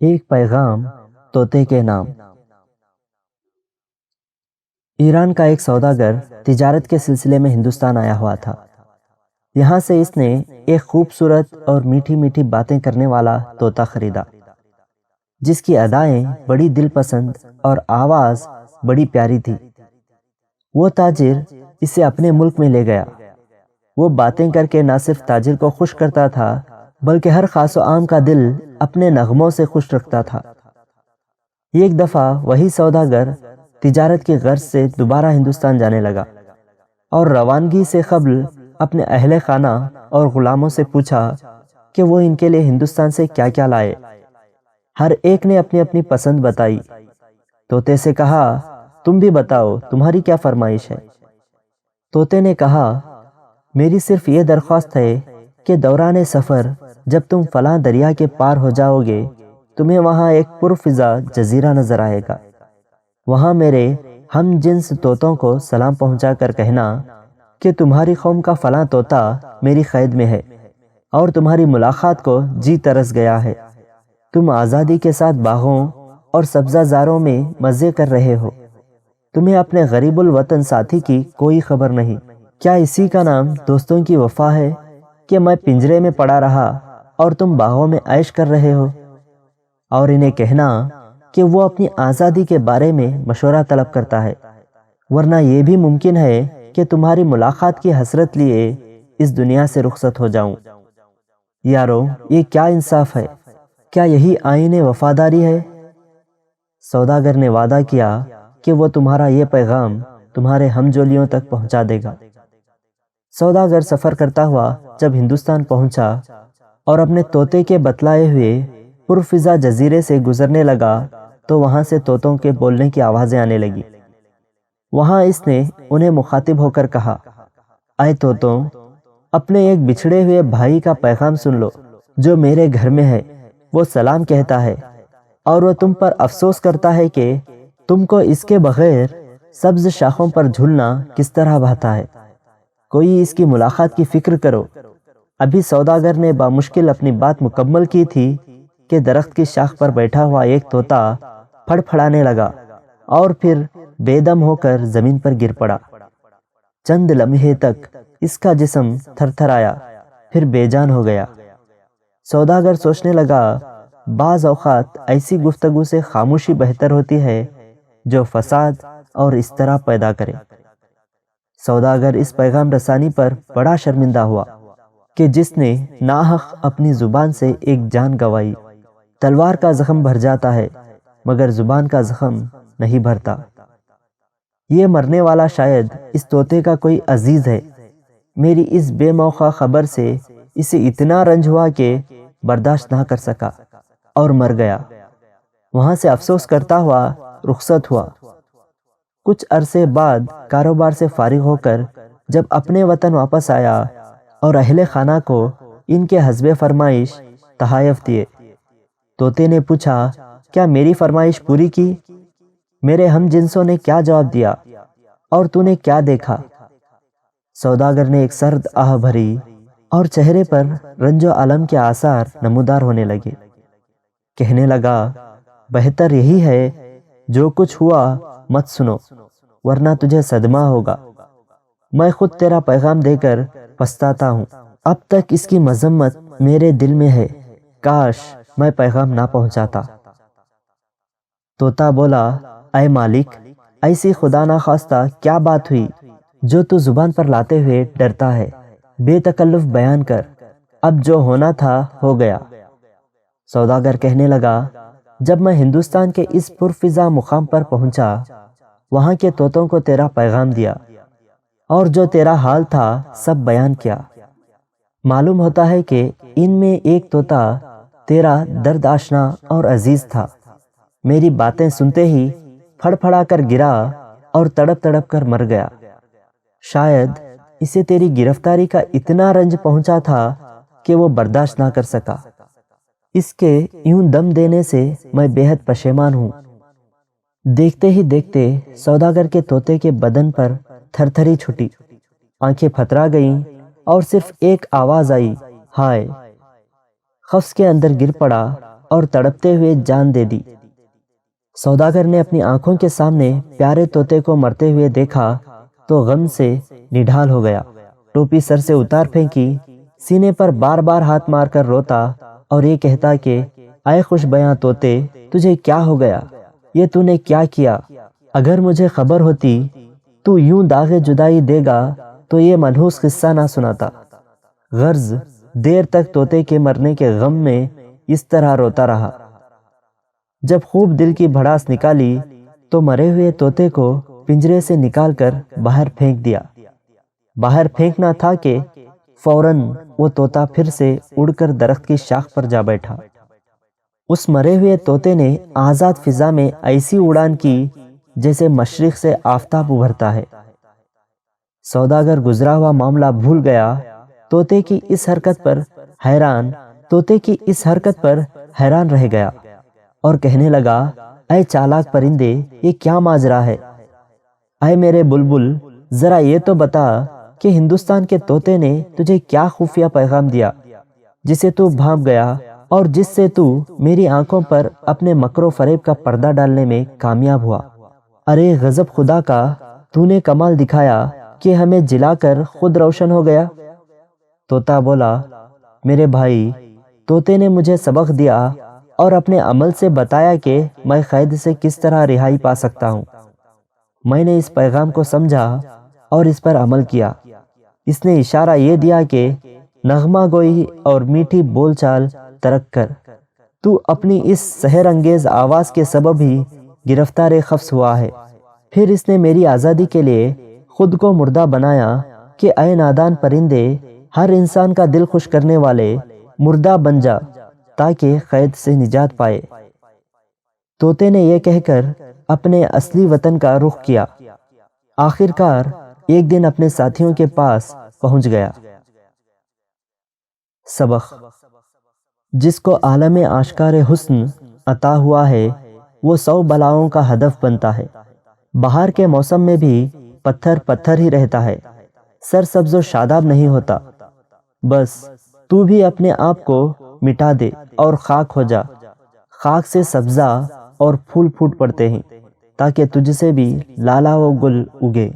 ایک پیغام طوطے کے نام۔ ایران کا ایک سوداگر تجارت کے سلسلے میں ہندوستان آیا ہوا تھا۔ یہاں سے اس نے ایک خوبصورت اور میٹھی میٹھی باتیں کرنے والا طوطا خریدا، جس کی ادائیں بڑی دل پسند اور آواز بڑی پیاری تھی۔ وہ تاجر اسے اپنے ملک میں لے گیا۔ وہ باتیں کر کے نہ صرف تاجر کو خوش کرتا تھا، بلکہ ہر خاص و عام کا دل اپنے نغموں سے خوش رکھتا تھا۔ ایک دفعہ وہی سوداگر تجارت کی غرض سے دوبارہ ہندوستان جانے لگا اور روانگی سے قبل اپنے اہل خانہ اور غلاموں سے پوچھا کہ وہ ان کے لیے ہندوستان سے کیا کیا لائے۔ ہر ایک نے اپنی اپنی پسند بتائی۔ طوطے سے کہا، تم بھی بتاؤ تمہاری کیا فرمائش ہے؟ طوطے نے کہا، میری صرف یہ درخواست ہے کہ دوران سفر جب تم فلاں دریا کے پار ہو جاؤ گے، تمہیں وہاں ایک پرفضا جزیرہ نظر آئے گا۔ وہاں میرے ہم جنس طوطوں کو سلام پہنچا کر کہنا کہ تمہاری قوم کا فلاں طوطا میری قید میں ہے اور تمہاری ملاقات کو جی ترس گیا ہے۔ تم آزادی کے ساتھ باغوں اور سبزہ زاروں میں مزے کر رہے ہو۔ تمہیں اپنے غریب الوطن ساتھی کی کوئی خبر نہیں۔ کیا اسی کا نام دوستوں کی وفا ہے کہ میں پنجرے میں پڑا رہا اور تم باغوں میں عیش کر رہے ہو؟ اور انہیں کہنا کہ وہ اپنی آزادی کے بارے میں مشورہ طلب کرتا ہے، ورنہ یہ بھی ممکن ہے کہ تمہاری ملاقات کی حسرت لیے اس دنیا سے رخصت ہو جاؤں۔ یارو، یہ کیا انصاف ہے؟ کیا یہی آئین وفاداری ہے؟ سوداگر نے وعدہ کیا کہ وہ تمہارا یہ پیغام تمہارے ہمجولیوں تک پہنچا دے گا۔ سوداگر سفر کرتا ہوا جب ہندوستان پہنچا اور اپنے طوطے کے بتلائے ہوئے پرفضا جزیرے سے گزرنے لگا تو وہاں سے طوطوں کے بولنے کی آوازیں آنے لگی۔ وہاں اس نے انہیں مخاطب ہو کر کہا، اے طوطوں، اپنے ایک بچھڑے ہوئے بھائی کا پیغام سن لو جو میرے گھر میں ہے۔ وہ سلام کہتا ہے اور وہ تم پر افسوس کرتا ہے کہ تم کو اس کے بغیر سبز شاخوں پر جھولنا کس طرح بھاتا ہے۔ کوئی اس کی ملاقات کی فکر کرو۔ ابھی سوداگر نے بامشکل اپنی بات مکمل کی تھی کہ درخت کی شاخ پر بیٹھا ہوا ایک طوطا پھڑ پھڑانے لگا اور پھر بے دم ہو کر زمین پر گر پڑا۔ چند لمحے تک اس کا جسم تھر تھر آیا، پھر بے جان ہو گیا۔ سوداگر سوچنے لگا، بعض اوقات ایسی گفتگو سے خاموشی بہتر ہوتی ہے جو فساد اور اضطراب پیدا کرے۔ سوداگر اس پیغام رسانی پر بڑا شرمندہ ہوا کہ جس نے ناحق اپنی زبان سے ایک جان گنوائی۔ تلوار کا زخم بھر جاتا ہے مگر زبان کا زخم نہیں بھرتا۔ یہ مرنے والا شاید اس طوطے کا کوئی عزیز ہے۔ میری اس بے موقع خبر سے اسے اتنا رنج ہوا کہ برداشت نہ کر سکا اور مر گیا۔ وہاں سے افسوس کرتا ہوا رخصت ہوا۔ کچھ عرصے بعد کاروبار سے فارغ ہو کر جب اپنے وطن واپس آیا اور اہل خانہ کو ان کے حسب فرمائش تحائف دیے، طوطے نے پوچھا، کیا میری فرمائش پوری کی؟ میرے ہم جنسوں نے کیا جواب دیا اور تو نے کیا دیکھا؟ سوداگر نے ایک سرد آہ بھری اور چہرے پر رنج و الم کے آثار نمودار ہونے لگے۔ کہنے لگا، بہتر یہی ہے جو کچھ ہوا مت سنو، ورنہ تجھے صدمہ ہوگا۔ میں خود تیرا پیغام دے کر پچھتاتا ہوں۔ اب تک اس کی مذمت میرے دل میں ہے، کاش میں پیغام نہ پہنچاتا۔ طوطا بولا، اے مالک، ایسی خدا نخواستہ کیا بات ہوئی جو تو زبان پر لاتے ہوئے ڈرتا ہے؟ بے تکلف بیان کر، اب جو ہونا تھا ہو گیا۔ سوداگر کہنے لگا، جب میں ہندوستان کے اس پرفضا مقام پر پہنچا، وہاں کے طوطوں کو تیرا پیغام دیا اور جو تیرا حال تھا سب بیان کیا۔ معلوم ہوتا ہے کہ ان میں ایک طوطا تیرا درد آشنا اور عزیز تھا۔ میری باتیں سنتے ہی پھڑ پھڑا کر گرا اور تڑپ تڑپ کر مر گیا۔ شاید اسے تیری گرفتاری کا اتنا رنج پہنچا تھا کہ وہ برداشت نہ کر سکا۔ اس کے یوں دم دینے سے میں بے حد پشیمان ہوں۔ دیکھتے ہی دیکھتے سوداگر کے طوطے کے بدن پر تھر تھری چھٹی، آنکھیں پھترا گئیں اور صرف ایک آواز آئی، ہائے! قفس کے اندر گر پڑا اور تڑپتے ہوئے جان دے دی۔ سوداگر نے اپنی آنکھوں کے سامنے پیارے طوطے کو مرتے ہوئے دیکھا تو غم سے نڈھال ہو گیا، ٹوپی سر سے اتار پھینکی، سینے پر بار بار ہاتھ مار کر روتا اور یہ کہتا کہ اے خوش بیاں طوطے، تجھے کیا ہو گیا؟ یہ تو نے کیا کیا؟ اگر مجھے خبر ہوتی تو یوں داغ جدائی دے گا تو یہ منحوس قصہ نہ سناتا۔ غرض دیر تک طوطے کے مرنے کے غم میں اس طرح روتا رہا۔ جب خوب دل کی بھڑاس نکالی تو مرے ہوئے طوطے کو پنجرے سے نکال کر باہر پھینک دیا۔ باہر پھینکنا تھا کہ فوراً وہ طوطا پھر سے اڑ کر درخت کی شاخ پر جا بیٹھا۔ اس مرے ہوئے طوطے نے آزاد فضا میں ایسی اڑان کی جیسے مشرق سے آفتاب ابھرتا ہے۔ سوداگر گزرا ہوا معاملہ بھول گیا، طوطے کی اس حرکت پر حیران رہ گیا اور کہنے لگا، اے چالاک پرندے، یہ کیا ماجرا ہے؟ اے میرے بلبل، ذرا یہ تو بتا کہ ہندوستان کے طوطے نے تجھے کیا خفیہ پیغام دیا جسے تو بھانپ گیا اور جس سے تو میری آنکھوں پر اپنے مکر و فریب کا پردہ ڈالنے میں کامیاب ہوا۔ ارے غضب خدا کا، تو نے کمال دکھایا کہ ہمیں جلا کر خود روشن ہو گیا۔ طوطا بولا، میرے بھائی، طوطے نے مجھے سبق دیا اور اپنے عمل سے بتایا کہ میں قید سے کس طرح رہائی پا سکتا ہوں۔ میں نے اس پیغام کو سمجھا اور اس پر عمل کیا۔ اس نے اشارہ یہ دیا کہ نغمہ گوئی اور میٹھی بول چال ترک کر۔ تو اپنی اس سحر انگیز آواز کے سبب ہی گرفتار قفس ہوا ہے۔ پھر اس نے میری آزادی کے لیے خود کو مردہ بنایا کہ اے نادان پرندے، ہر انسان کا دل خوش کرنے والے مردہ بن جا تاکہ قید سے نجات پائے۔ طوطے نے یہ کہہ کر اپنے اصلی وطن کا رخ کیا۔ آخر کار ایک دن اپنے ساتھیوں کے پاس پہنچ گیا۔ سبق: جس کو عالم آشکار حسن عطا ہوا ہے وہ 100 بلاؤں کا ہدف بنتا ہے۔ بہار کے موسم میں بھی پتھر پتھر ہی رہتا ہے، سرسبز و شاداب نہیں ہوتا۔ بس تو بھی اپنے آپ کو مٹا دے اور خاک ہو جا۔ خاک سے سبزہ اور پھول پھوٹ پڑتے ہیں تاکہ تجھ سے بھی لالا و گل اگے۔